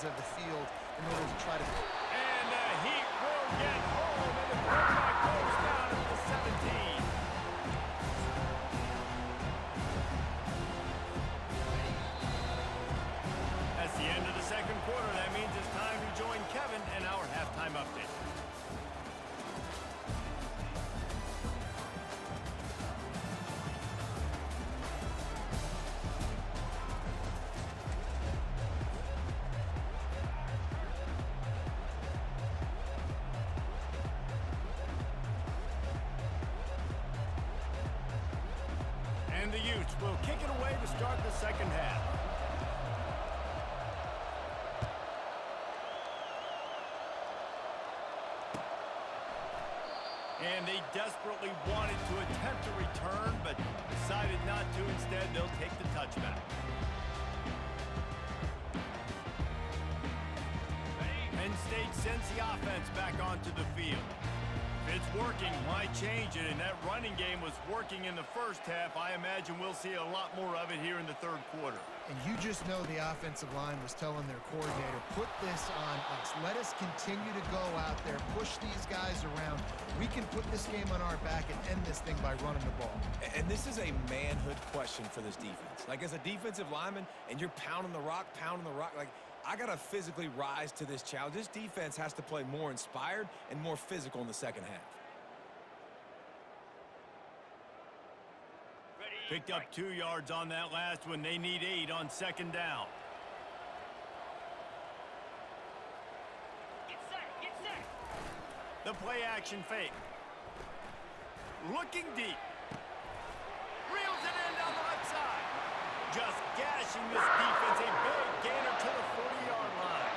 of the field in order to try to... And the Heat will get home, and the quarterback goes down at the 17. That's the end of the second quarter. That means it's time to join Kevin and our halftime update. And the Utes will kick it away to start the second half. And they desperately wanted to attempt a return, but decided not to. Instead, they'll take the touchback. Penn State sends the offense back onto the field. If it's working, why change it? And that running game was working in the first half. I imagine we'll see a lot more of it here in the third quarter. And you just know the offensive line was telling their coordinator, put this on us. Let us continue to go out there, push these guys around. We can put this game on our back and end this thing by running the ball. And this is a manhood question for this defense. Like, as a defensive lineman, and you're pounding the rock, like, I got to physically rise to this challenge. This defense has to play more inspired and more physical in the second half. Picked up 2 yards on that last one. They need 8 on second down. Get set. The play action fake. Looking deep. Reels it in down the left side. Just gashing this defense. A big gainer to the 40-yard line.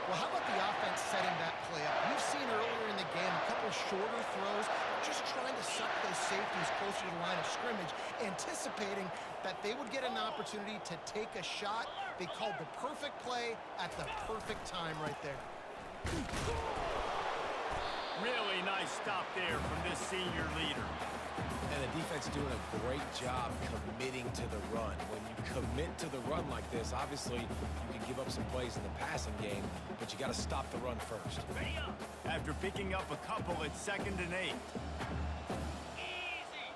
Well, how about the offense setting that play up? We've seen earlier in the game a couple shorter throws, just trying to suck those safeties closer to the line of scrimmage, anticipating that they would get an opportunity to take a shot. They called the perfect play at the perfect time right there. Really nice stop there from this senior leader. And the defense doing a great job committing to the run. When you commit to the run like this, obviously you can give up some plays in the passing game, but you got to stop the run first. After picking up a couple, it's 2nd and 8. Easy.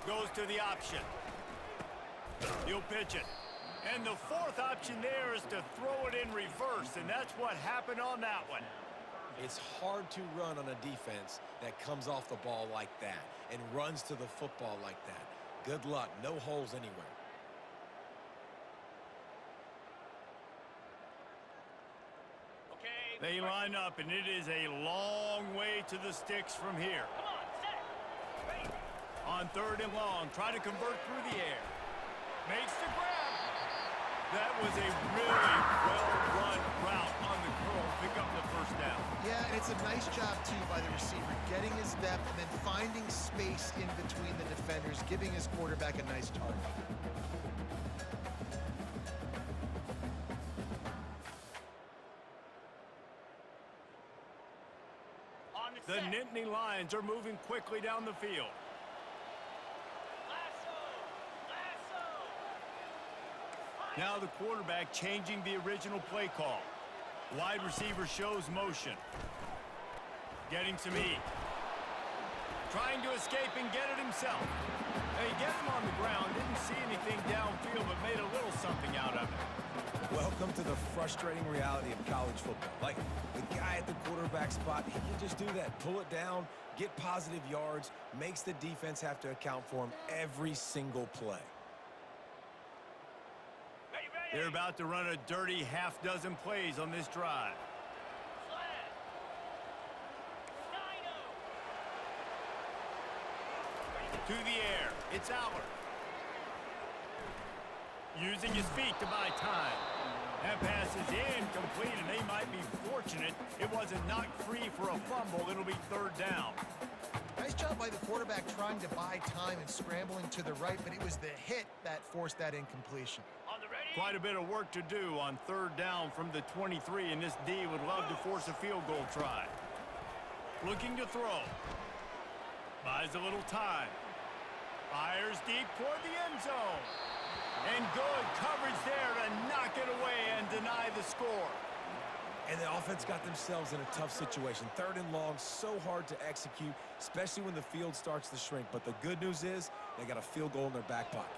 Goes to the option. He'll pitch it. And the fourth option there is to throw it in reverse, and that's what happened on that one. It's hard to run on a defense that comes off the ball like that and runs to the football like that. Good luck. No holes anywhere. Okay. They line up, and it is a long way to the sticks from here. Come on, set. Ready. On 3rd and long, try to convert through the air. Makes the grab. That was a really well-run route on the curl. Pick up the first down. Yeah, and it's a nice job, too, by the receiver, getting his depth and then finding space in between the defenders, giving his quarterback a nice target. On the The set. Nittany Lions are moving quickly down the field. Lasso. Now the quarterback changing the original play call. Wide receiver shows motion. Getting some heat. Trying to escape and get it himself. They get him on the ground. Didn't see anything downfield, but made a little something out of it. Welcome to the frustrating reality of college football. Like, the guy at the quarterback spot, he can just do that. Pull it down, get positive yards, makes the defense have to account for him every single play. They're about to run a dirty half-dozen plays on this drive. To the air. It's Allard. Using his feet to buy time. That pass is incomplete, and they might be fortunate it wasn't knocked free for a fumble. It'll be 3rd down. Nice job by the quarterback trying to buy time and scrambling to the right, but it was the hit that forced that incompletion. Quite a bit of work to do on 3rd down from the 23, and this D would love to force a field goal try. Looking to throw. Buys a little time. Fires deep toward the end zone. And good coverage there to knock it away and deny the score. And the offense got themselves in a tough situation. 3rd and long, so hard to execute, especially when the field starts to shrink. But the good news is they got a field goal in their back pocket.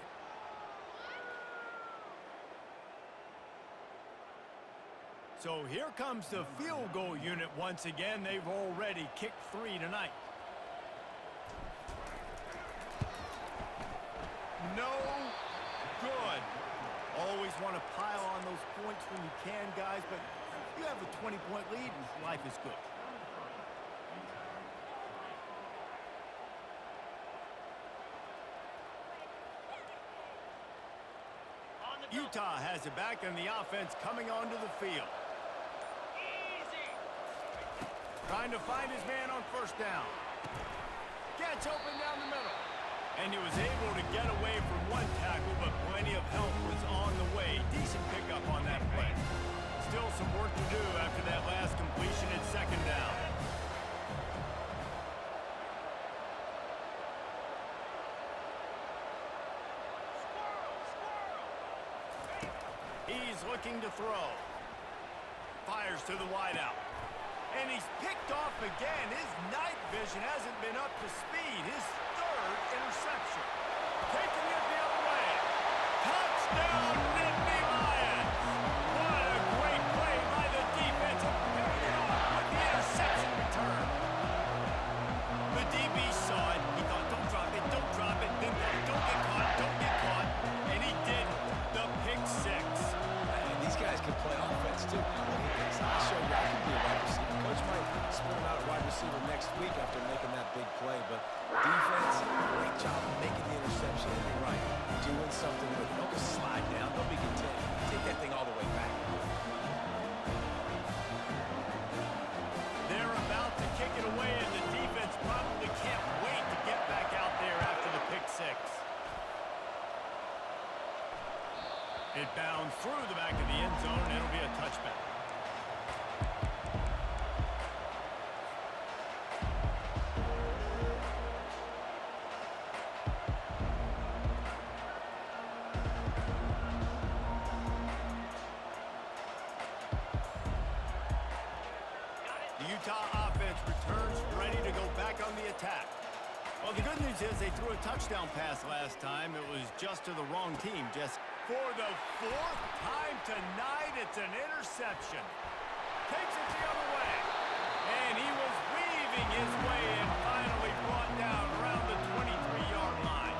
So here comes the field goal unit once again. They've already kicked 3 tonight. No good. Always want to pile on those points when you can, guys, but you have a 20-point lead and life is good. Utah has it back, and the offense coming onto the field. Easy. Trying to find his man on 1st down. Gets open down the middle. And he was able to get away from one tackle, but plenty of help was on the way. Decent pickup on that play. Still some work to do after that last completion at 2nd down. He's looking to throw. Fires to the wideout. And he's picked off again. His night vision hasn't been up to speed. His 3rd interception. Taking it the other way. Touchdown, Nittany Lions. What a great play by the defense. Picking it off with the interception return. The DB saw it. He thought, don't drop it, don't drop it. Then don't get caught, don't get caught. And he did the pick 6. And these guys can play offense, too. I showed you I can be a wide receiver. Coach might split him out at wide receiver next week after making that big play. But defense, great job making the interception. And you're right, doing something with it. Don't just slide down. Don't be content. Take that thing all the way back. They're about to kick it away, and the defense probably can't wait to get back out there after the pick 6. It bounds through the back of the end zone, and it'll be a touchback. The Utah offense returns ready to go back on the attack. Well, the good news is they threw a touchdown pass last time. It was just to the wrong team. Just for the 4th time tonight, it's an interception. Takes it the other way. And he was weaving his way and finally brought down around the 23-yard line.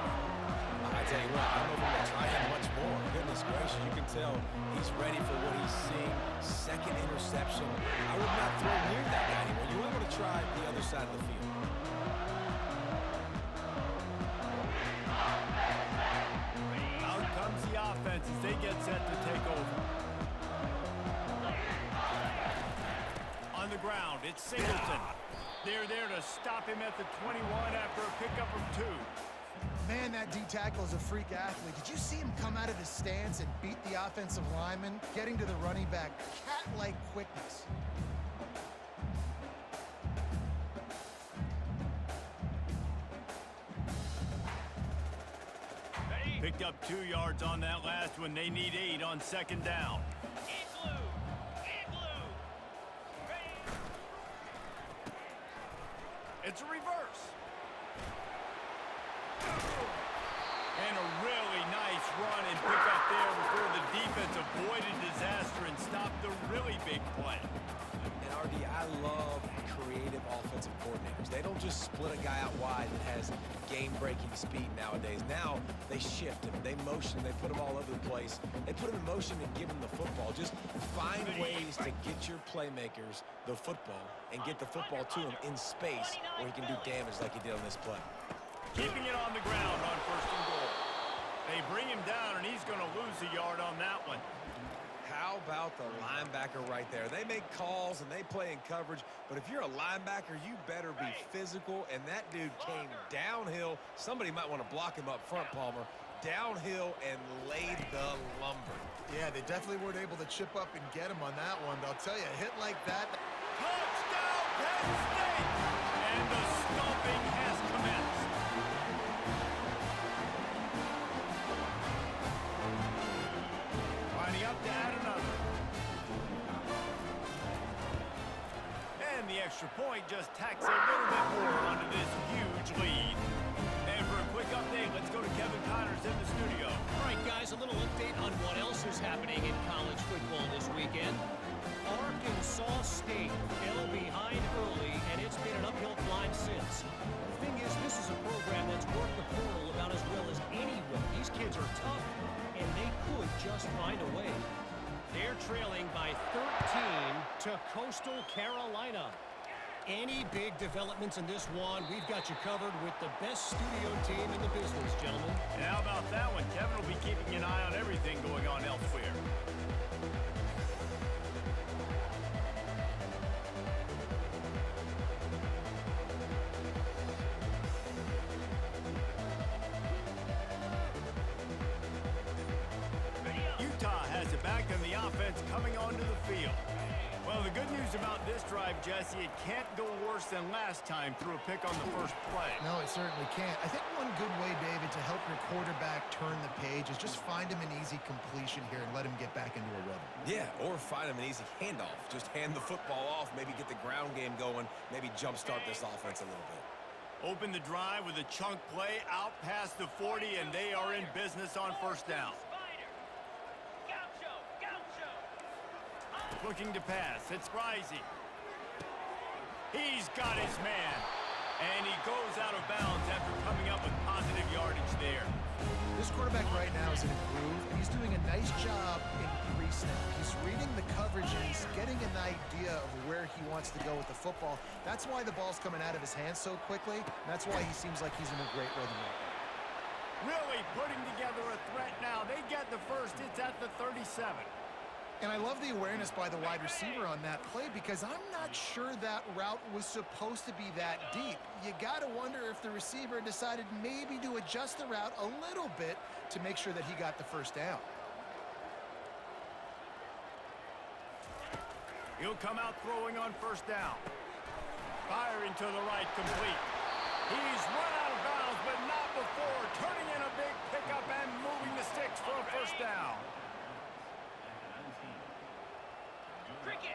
I tell you what, I don't know if I'm going to try him much more. Goodness gracious, you can tell he's ready for what he's seeing. 2nd interception. I would not throw near that guy anymore. You want to try the other side of the field. Out comes the offense as they get set to take over. On the ground, it's Singleton. They're there to stop him at the 21 after a pickup of 2. Man, that D-tackle is a freak athlete. Did you see him come out of his stance and beat the offensive lineman, getting to the running back? Cat-like quickness. Picked up 2 yards on that last one. They need 8 on 2nd down. Igloo. Igloo. Ready. It's a reverse. And a really nice run and pick up there before the defense avoided disaster and stopped the really big play. And RD, I love creative offensive coordinators. They don't just split a guy out wide that has game-breaking speed nowadays. Now they shift him, they motion, they put him all over the place. They put him in motion and give him the football. Just find ways to get your playmakers the football and get the football to him in space where he can do damage like he did on this play. Keeping it on the ground on 1st and goal. They bring him down, and he's going to lose a yard on that one. How about the linebacker right there? They make calls and they play in coverage, but if you're a linebacker, you better be physical, and that dude came downhill. Somebody might want to block him up front, Palmer. Downhill and laid the lumber. Yeah, they definitely weren't able to chip up and get him on that one, but I'll tell you, a hit like that... Touchdown, Penn State! And the stomping has commenced. extra point just tacks a little bit more onto this huge lead. And for a quick update, let's go to Kevin Connors in the studio. All right, guys, a little update on what else is happening in college football this weekend. Arkansas State fell behind early, and it's been an uphill climb since. The thing is, this is a program that's worked the portal about as well as anyone. These kids are tough, and they could just find a way. They're trailing by 13 to Coastal Carolina. Any big developments in this one, we've got you covered with the best studio team in the business, gentlemen. And how about that one? Kevin will be keeping an eye on everything going on elsewhere. Utah has it back and the offense coming onto the field. Well, the good news about this drive, Jesse, it can't go worse than last time through a pick on the first play. No, it certainly can't. I think one good way, David, to help your quarterback turn the page is just find him an easy completion here and let him get back into a rhythm. Yeah, or find him an easy handoff. Just hand the football off, maybe get the ground game going, maybe jumpstart this offense a little bit. Open the drive with a chunk play out past the 40, and they are in business on first down. Looking to pass. It's Rising. He's got his man. And he goes out of bounds after coming up with positive yardage there. This quarterback right now is in a groove, and he's doing a nice job in pre-snap. He's reading the coverage, and he's getting an idea of where he wants to go with the football. That's why the ball's coming out of his hands so quickly, and that's why he seems like he's in a great rhythm right now. Really putting together a threat now. They get the first. It's at the 37. And I love the awareness by the wide receiver on that play because I'm not sure that route was supposed to be that deep. You got to wonder if the receiver decided maybe to adjust the route a little bit to make sure that he got the first down. He'll come out throwing on first down. Firing to the right, complete. He's run out of bounds, but not before turning in a big pickup and moving the sticks for a first down. Cricket.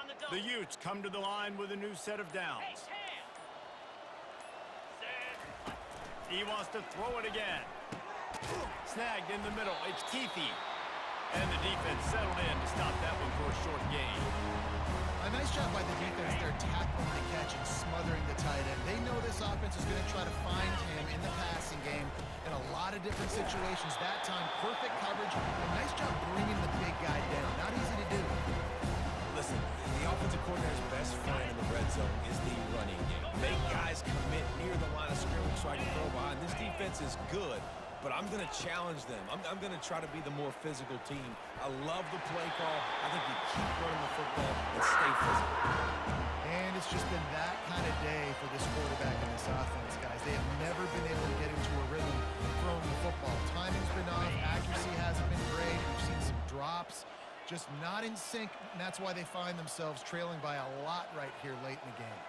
On the double. The Utes come to the line with a new set of downs. Hey, Cam. Set. He wants to throw it again. Snagged in the middle. It's Keithy. And the defense settled in to stop that one for a short gain. A nice job by the defense there, tackling the catch and smothering the tight end. They know this offense is going to try to find him in the passing game in a lot of different situations. That time, perfect coverage. A nice job bringing the big guy down. Not easy to do. Listen, the offensive coordinator's best friend in the red zone is the running game. Make guys commit near the line of scrimmage so I can throw behind. This defense is good, but I'm going to challenge them. I'm going to try to be the more physical team. I love the play call. I think you keep running the football and stay physical. And it's just been that kind of day for this quarterback and this offense, guys. They have never been able to get into a rhythm throwing the football. Timing's been off. Accuracy hasn't been great. We've seen some drops. Just not in sync, and that's why they find themselves trailing by a lot right here late in the game.